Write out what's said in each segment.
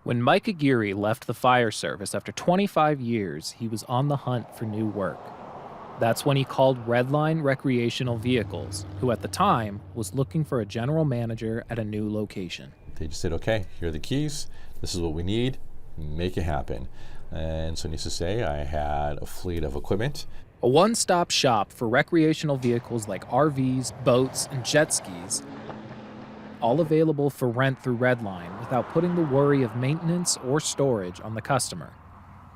When Mike Aguirre left the fire service after 25 years, he was on the hunt for new work. That's when he called Redline Recreational Vehicles, who at the time was looking for a general manager at a new location. They just said, okay, here are the keys. This is what we need. Make it happen. And so needless to say, I had a fleet of equipment. A one-stop shop for recreational vehicles like RVs, boats, and jet skis, all available for rent through Redline without putting the worry of maintenance or storage on the customer.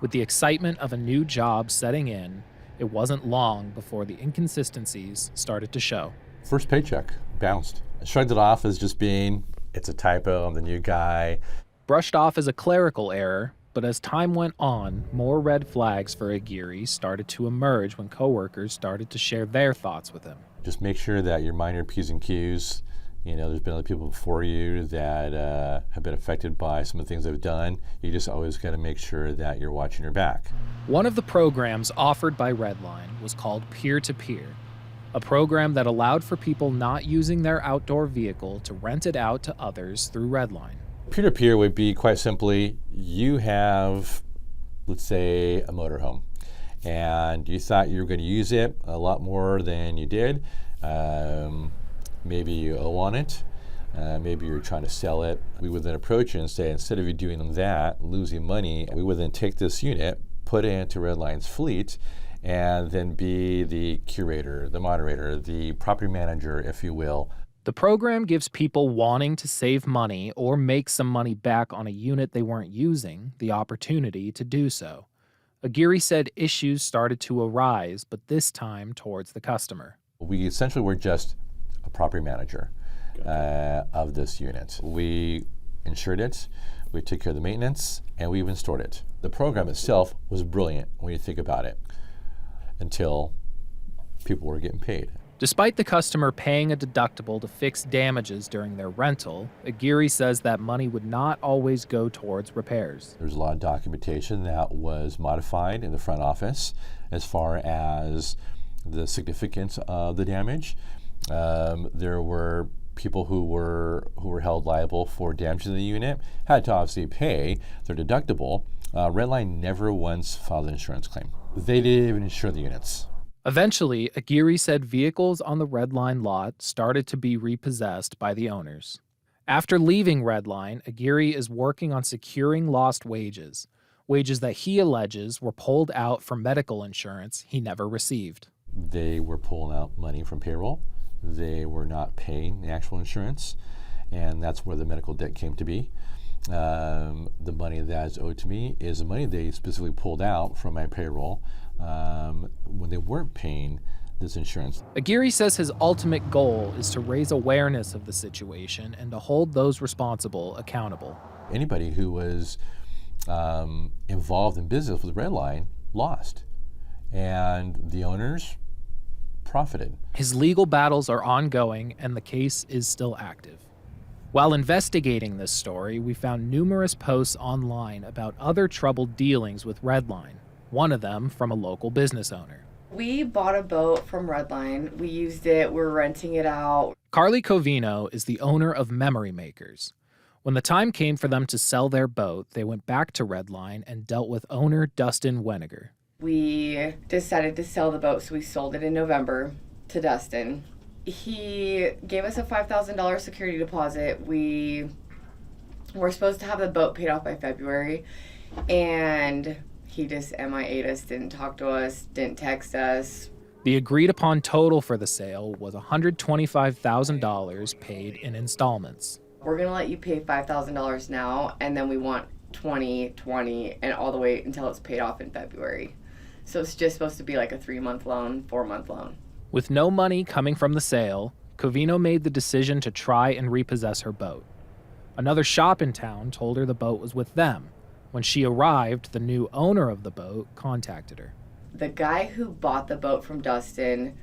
With the excitement of a new job setting in, it wasn't long before the inconsistencies started to show. First paycheck bounced. I shrugged it off as just being, it's a typo, I'm the new guy. Brushed off as a clerical error, but as time went on, more red flags for Aguirre started to emerge when coworkers started to share their thoughts with him. Just make sure that you're minding your P's and Q's. You know, there's been other people before you that have been affected by some of the things they've done. You just always got to make sure that you're watching your back. One of the programs offered by Redline was called Peer-to-Peer, a program that allowed for people not using their outdoor vehicle to rent it out to others through Redline. Peer-to-peer would be quite simply, you have, let's say, a motorhome, and you thought you were going to use it a lot more than you did. Maybe you owe on it. Maybe you're trying to sell it. We would then approach you and say, instead of you doing that, losing money, we would then take this unit, put it into Redline's fleet, and then be the curator, the moderator, the property manager, if you will. The program gives people wanting to save money or make some money back on a unit they weren't using the opportunity to do so. Aguirre said issues started to arise, but this time towards the customer. We essentially were just a property manager of this unit. We insured it, we took care of the maintenance, and we even stored it. The program itself was brilliant when you think about it, until people were getting paid. Despite the customer paying a deductible to fix damages during their rental, Aguirre says that money would not always go towards repairs. There's a lot of documentation that was modified in the front office as far as the significance of the damage. There were people who were held liable for damage to the unit, had to obviously pay their deductible. Redline never once filed an insurance claim. They didn't even insure the units. Eventually, Aguirre said vehicles on the Redline lot started to be repossessed by the owners. After leaving Redline, Aguirre is working on securing lost wages that he alleges were pulled out from medical insurance he never received. They were pulling out money from payroll. They were not paying the actual insurance, and that's where the medical debt came to be. The money that is owed to me is the money they specifically pulled out from my payroll when they weren't paying this insurance. Aguirre says his ultimate goal is to raise awareness of the situation and to hold those responsible accountable. Anybody who was involved in business with Redline lost, and the owners profited. His legal battles are ongoing, and the case is still active. While investigating this story, we found numerous posts online about other troubled dealings with Redline, one of them from a local business owner. We bought a boat from Redline. We used it. We're renting it out. Karli Covino is the owner of Memory Makers. When the time came for them to sell their boat, they went back to Redline and dealt with owner Dustin Weniger. We decided to sell the boat, so we sold it in November to Dustin. He gave us a $5,000 security deposit. We were supposed to have the boat paid off by February, and he just MIA'd us, didn't talk to us, didn't text us. The agreed upon total for the sale was $125,000 paid in installments. We're going to let you pay $5,000 now, and then we want 20, and all the way until it's paid off in February. So it's just supposed to be like a 3-month loan, 4-month loan. With no money coming from the sale, Covino made the decision to try and repossess her boat. Another shop in town told her the boat was with them. When she arrived, the new owner of the boat contacted her. The guy who bought the boat from Dustin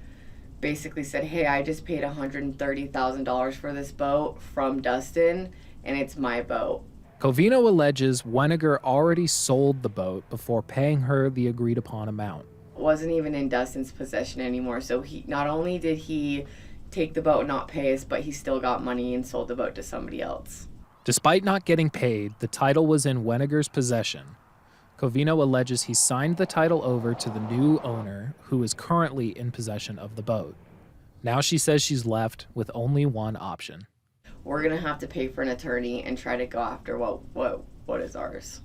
basically said, hey, I just paid $130,000 for this boat from Dustin, and it's my boat. Covino alleges Weniger already sold the boat before paying her the agreed upon amount. It wasn't even in Dustin's possession anymore, so he not only did he take the boat and not pay us, but he still got money and sold the boat to somebody else. Despite not getting paid, the title was in Weniger's possession. Covino alleges he signed the title over to the new owner, who is currently in possession of the boat. Now she says she's left with only one option. We're going to have to pay for an attorney and try to go after what is ours.